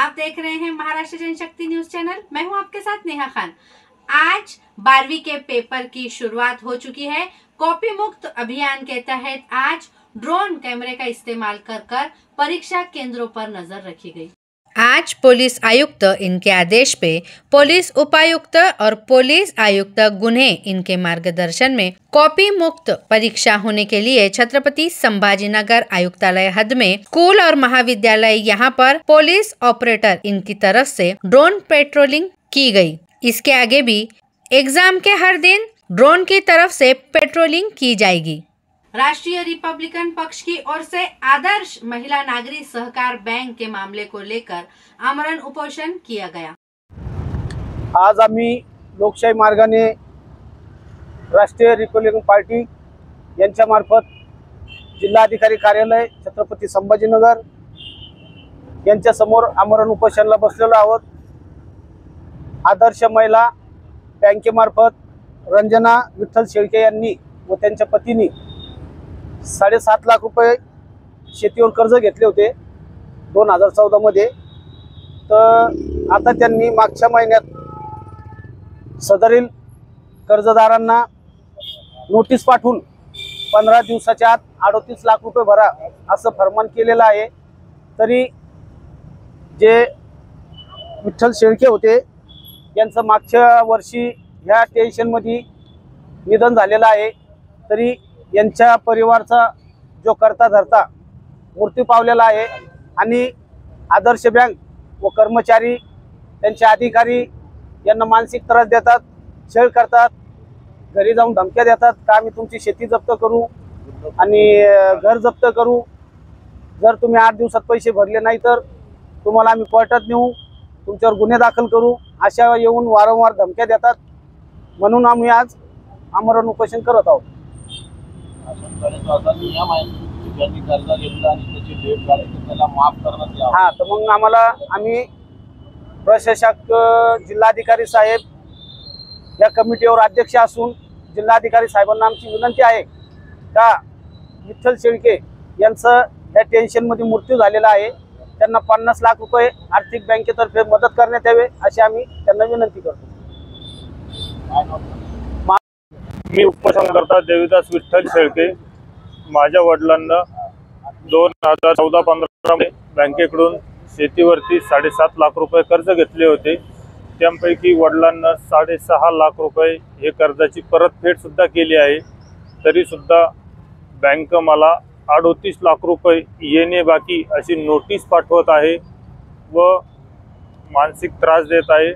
आप देख रहे हैं महाराष्ट्र जनशक्ति न्यूज चैनल। मैं हूं आपके साथ नेहा खान। आज 12वीं के पेपर की शुरुआत हो चुकी है। कॉपी मुक्त अभियान के तहत आज ड्रोन कैमरे का इस्तेमाल कर परीक्षा केंद्रों पर नजर रखी गई। आज पुलिस आयुक्त इनके आदेश पे पुलिस उपायुक्त और पुलिस आयुक्त गुन्हे इनके मार्गदर्शन में कॉपी मुक्त परीक्षा होने के लिए छत्रपति संभाजीनगर आयुक्तालय हद में स्कूल और महाविद्यालय यहाँ पर पुलिस ऑपरेटर इनकी तरफ से ड्रोन पेट्रोलिंग की गई। इसके आगे भी एग्जाम के हर दिन ड्रोन की तरफ से पेट्रोलिंग की जाएगी। राष्ट्रीय रिपब्लिकन पक्ष की ओर से आदर्श महिला नागरिक सहकार बैंक के मामले को लेकर आमरण उपोषण किया गया। आज आम्ही लोकशाही मार्गाने राष्ट्रीय रिपब्लिकन पार्टी यांच्या मार्फत जिल्हाधिकारी कार्यालय छत्रपती संभाजीनगर यांच्या समोर आमरण उपोषणाला बसलेलो आहोत। आदर्श महिला बँकेमार्फत रंजना विठ्ठल शेळके यांनी व त्यांच्या पतींनी 7.5 लाख रुपये शेतीवर कर्ज घेतले होते 2014 मध्ये। तर आता त्यांनी मागच्या महिन्यात सदरील कर्जदारांना नोटीस पाठवून 15 दिवसाच्या आत 38 लाख रुपये भरा असं फरमान केलेलं आहे। तरी जे विठ्ठल शेळके होते यांचं मागच्या वर्षी ह्या टेन्शनमध्ये निधन झालेलं आहे। तरी यांच्या परिवाराचा जो करता धरता मृत्यू पावलेला आहे आणि आदर्श बँक व कर्मचारी त्यांचे अधिकारी यांना मानसिक त्रास देतात, छळ करतात, घरी जाऊन धमक्या देतात का आम्ही तुमची शेती जप्त करू आणि घर जप्त करू, जर तुम्ही 8 दिवसात पैसे भरले नाही तर तुम्हाला आम्ही कोर्टात नेऊ, तुमच्यावर गुन्हे दाखल करू, अशा येऊन वारंवार धमक्या देतात। म्हणून आम्ही आज आमरण उपोषण करत आहोत। हाँ, तर मग आम्ही प्रशासक जिल्हाधिकारी साहेब या कमिटीवर अध्यक्ष असून जिल्हाधिकारी साहेबांना आमची विनंती आहे का विठ्ठल शेळके यांचं या टेन्शनमध्ये मृत्यू झालेला आहे, त्यांना 50 लाख रुपये आर्थिक बँकेतर्फे मदत करण्यात यावे अशी आम्ही त्यांना विनंती करतो। मी उपोषणकर्ता देविदास विठ्ठल शेळके। माझ्या वडिलांना 2014-15 मध्ये बँकेकडून शेतीवरती 7.5 लाख रुपये कर्ज घेतले होते। त्यापैकी वडिलांना 6.5 लाख रुपये हे कर्जाची परतफेड सुद्धा केली आहे। तरी सुद्धा बँक मला 38 लाख रुपये येणे बाकी अशी नोटीस पाठवत आहे व मानसिक त्रास देत आहे।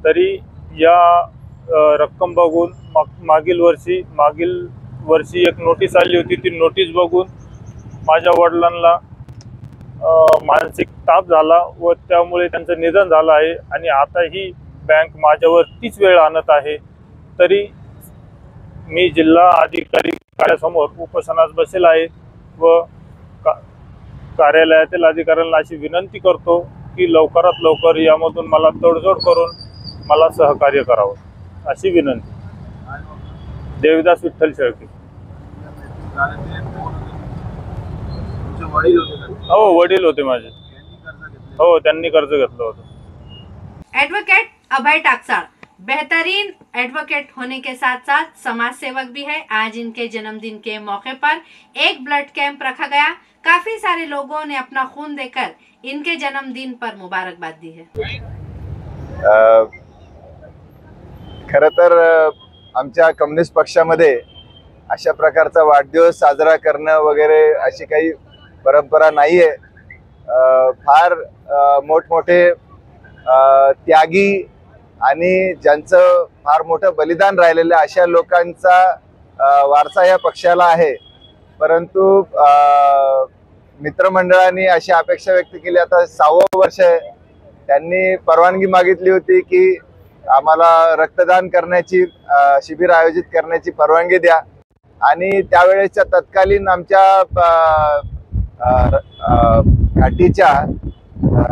तरी या रक्कम बघून मागील वर्षी एक नोटीस आली होती, ती नोटीस बघून माझ्या वडिलांना मानसिक ताप झाला व त्यामुळे त्यांचं निधन झालं आहे आणि आता ही बँक माझ्यावर तीच वेळ आणत आहे। तरी मी जिल्हा अधिकारी कार्यालयासमोर उपोषणास बसेल आहे व कार्यालयातील अधिकाऱ्यांना अशी विनंती करतो की लवकरात लवकर यामधून मला तडजोड करून मला सहकार्य करावं अशी विनंती। देविदास विठ्ठल शेळके। हो, वडील होते माझे। हो, त्यांनी कर्ज घेतलं होतं। एडवोकेट अभय टाकसाळ बेहतरीन एडवोकेट होने के साथ साथ समाज सेवक भी है। आज इनके जन्मदिन के मौके पर एक ब्लड कैंप रखा गया। काफी सारे लोगों ने अपना खून देकर इनके जन्मदिन पर मुबारकबाद दी है। खरं तर आमच्या कम्युनिस्ट पक्षामध्ये अशा प्रकारचा वाढदिवस साजरा करणं वगैरे अशी काही परंपरा नाहीये। फार मोठमोठे त्यागी आणि ज्यांचं फार मोठं बलिदान राहिलेलं अशा लोकांचा वारसा या पक्षाला आहे। परंतु मित्रमंडळांनी अशी अपेक्षा व्यक्त केली, आता 6वं वर्ष आहे, त्यांनी परवानगी मागितली होती की आम्हाला रक्तदान करण्याची शिबिर आयोजित करण्याची परवानगी द्या आणि त्यावेळेच्या तत्कालीन आमच्या घाटीच्या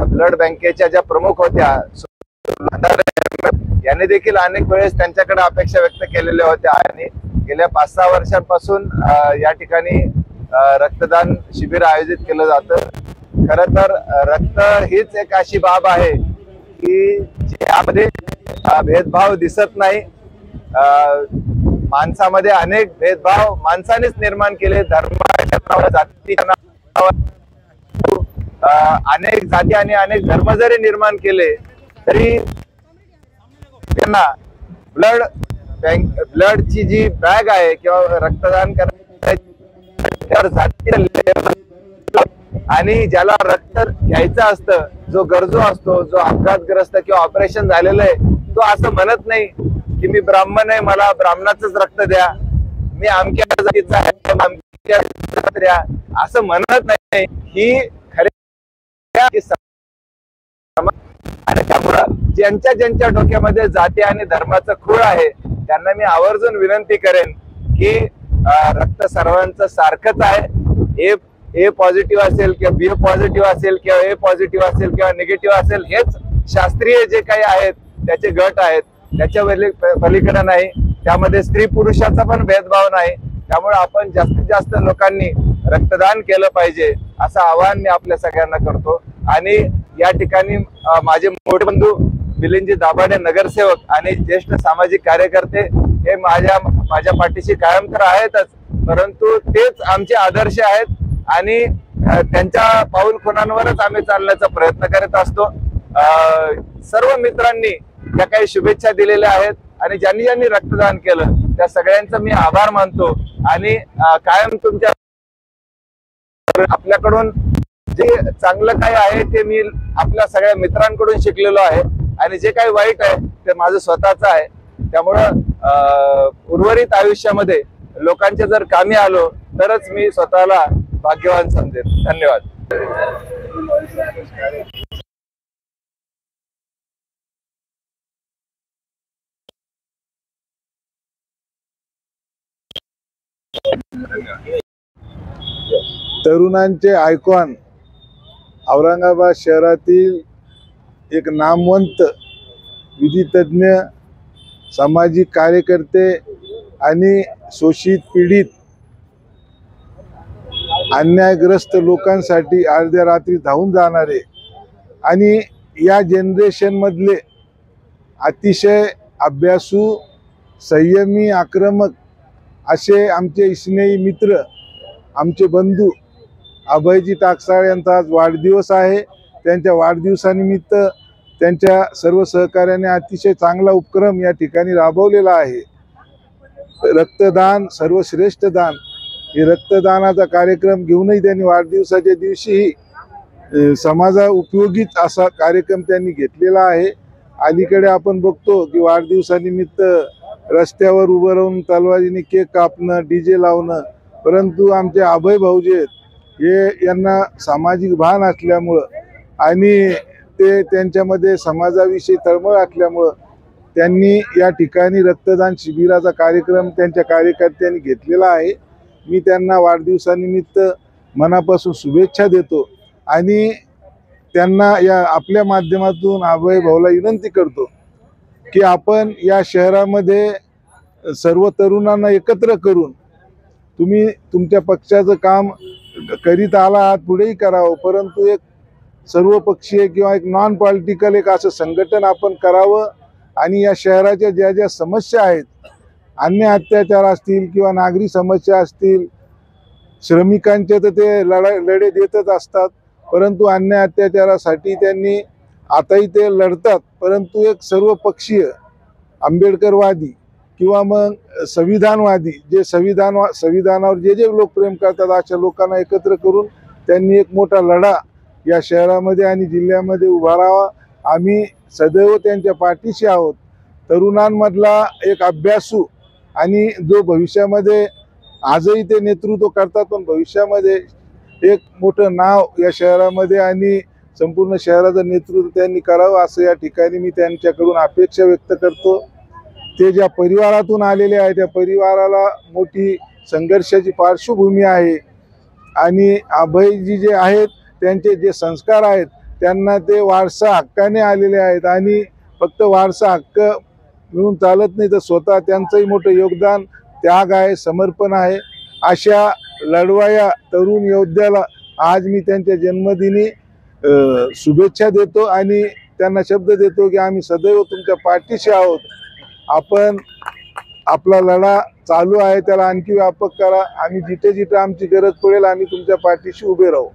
ब्लड बँकेच्या ज्या प्रमुख होत्या यांनी देखील अनेक वेळेस त्यांच्याकडे अपेक्षा व्यक्त केलेल्या होत्या आणि गेल्या 5-6 वर्षांपासून या ठिकाणी रक्तदान शिबिर आयोजित केलं जातं। खरं तर रक्त हीच एक अशी बाब आहे की ज्यामध्ये भेदभाव दिसत नाही. माणसामध्ये अनेक भेदभाव माणसानेच निर्माण केले. धर्माच्या नावावर, जातीच्या नावावर अनेक जाती आणि अनेक धर्म जरी निर्माण केले तरी त्यांना ब्लडची जी बॅग आहे किंवा रक्तदान करण्याची आणि ज्याला रक्त घ्यायचं असतं, जो गरजू असतो, जो अपघातग्रस्त किंवा ऑपरेशन झालेलं आहे, तो असं म्हणत नाही की मी ब्राह्मण आहे, मला ब्राह्मणाचंच रक्त द्या, मी अमक्या जातीचा आहे, अमक्या जातीचा द्या, असं म्हणत नाही. ही खरी आणि त्यामुळं ज्यांच्या डोक्यामध्ये जाती आणि धर्माचं खूळ आहे त्यांना मी आवर्जून विनंती करेन की रक्त सर्वांचं सारखंच आहे. ए पॉझिटिव्ह असेल किंवा बी पॉझिटिव्ह असेल किंवा ए पॉझिटिव्ह असेल किंवा निगेटिव्ह असेल, हेच शास्त्रीय जे काही आहेत त्याचे गट आहेत, त्याच्या पलीकडे नाही. त्यामध्ये स्त्री पुरुषाचा पण भेदभाव नाही. त्यामुळे आपण जास्तीत जास्त लोकांनी रक्तदान केलं पाहिजे असं आवाहन मी आपल्या सगळ्यांना करतो. आणि या ठिकाणी माझे मोठे बंधू मिलिंदजी दाभाडे नगरसेवक आणि ज्येष्ठ सामाजिक कार्यकर्ते हे माझ्या पाठीशी कायम तर आहेतच, परंतु तेच आमचे आदर्श आहेत आणि त्यांच्या पाऊल खुणांवरच आम्ही चालण्याचा प्रयत्न करत असतो. सर्व मित्रांनी ज्या काही शुभेच्छा दिलेल्या आहेत आणि ज्यांनी रक्तदान केलं त्या सगळ्यांचं मी आभार मानतो. आणि कायम तुमच्या आपल्याकडून जे चांगलं काय आहे ते मी आपल्या सगळ्या मित्रांकडून शिकलेलो आहे आणि जे काही वाईट आहे ते माझं स्वतःच आहे. त्यामुळं उर्वरित आयुष्यामध्ये लोकांच्या जर कामी आलो तरच मी स्वतःला भाग्यवान समजेन. धन्यवाद. तरुणांचे आयकॉन औरंगाबाद शहरातील एक नामवंत विधितज्ञ, सामाजिक कार्यकर्ते आणि शोषित पीडित अन्यायग्रस्त लोकांसाठी अर्ध्या रात्री धावून जाणारे आणि या जनरेशन मधले अतिशय अभ्यासू, संयमी, आक्रमक असे आमचे स्नेही मित्र, आमचे बंधू अभयजी टाकसाळ यांचा आज वाढदिवस आहे. त्यांच्या वाढदिवसानिमित्त त्यांच्या सर्व सहकार्याने अतिशय चांगला उपक्रम या ठिकाणी राबवलेला आहे. रक्तदान सर्वश्रेष्ठ दान, हे रक्तदानाचा कार्यक्रम घेऊनही त्यांनी वाढदिवसाच्या दिवशीही समाजा उपयोगीच असा कार्यक्रम त्यांनी घेतलेला आहे. अलीकडे आपण बघतो की वाढदिवसानिमित्त रस्त्यावर उभं राहून तलवारीने केक कापणं, डीजे लावणं, परंतु आमचे अभय भाऊजी हे यांना सामाजिक भान असल्यामुळं आणि ते त्यांच्यामध्ये समाजाविषयी तळमळ असल्यामुळं त्यांनी या ठिकाणी रक्तदान शिबिराचा कार्यक्रम त्यांच्या कार्यकर्त्यांनी घेतलेला आहे. मी त्यांना वाढदिवसानिमित्त मनापासून शुभेच्छा देतो आणि त्यांना या आपल्या माध्यमातून अभय भाऊला विनंती करतो की आपण या शहरामध्ये सर्व तरुणांना एकत्र करून तुम्ही तुमच्या पक्षाचं काम करीत आला आहात, पुढेही करावं, परंतु एक सर्वपक्षीय किंवा एक नॉन पॉलिटिकल एक असं संघटन आपण करावं आणि या शहराच्या ज्या ज्या समस्या आहेत, अन्य अत्याचार असतील किंवा नागरी समस्या असतील, श्रमिकांचे तर ते लढे देतच असतात, परंतु अन्य अत्याचारासाठी त्यांनी आताही ते लढतात, परंतु एक सर्वपक्षीय आंबेडकरवादी किंवा मग संविधानवादी, जे संविधानावर जे लोक प्रेम करतात अशा लोकांना एकत्र करून त्यांनी एक मोठा लढा या शहरामध्ये आणि जिल्ह्यामध्ये उभारावा. आम्ही सदैव त्यांच्या पाठीशी आहोत. तरुणांमधला एक अभ्यासू आणि जो भविष्यामध्ये आजही ते नेतृत्व करतात, पण भविष्यामध्ये एक मोठं नाव या शहरामध्ये आणि संपूर्ण शहराचं नेतृत्व त्यांनी करावं असं या ठिकाणी मी त्यांच्याकडून अपेक्षा व्यक्त करतो. ते ज्या परिवारातून आलेले आहे त्या परिवाराला मोठी संघर्षाची पार्श्वभूमी आहे आणि अभयजी जे आहेत त्यांचे जे संस्कार आहेत त्यांना ते वारसा हक्काने आलेले आहेत आणि फक्त वारसा हक्क मिळून चालत नाही, तर स्वतः त्यांचंही मोठं योगदान, त्याग आहे, समर्पण आहे. अशा लढवाया तरुण योद्ध्याला आज मी त्यांच्या जन्मदिनी शुभेच्छा देतो आणि त्यांना शब्द देतो की आम्ही सदैव तुमच्या पाठीशी आहोत. आपण आपला लढा चालू आहे, त्याला आणखी व्यापक करा. आम्ही जिथे जिथे आमची गरज पडेल आम्ही तुमच्या पाठीशी उभे राहू.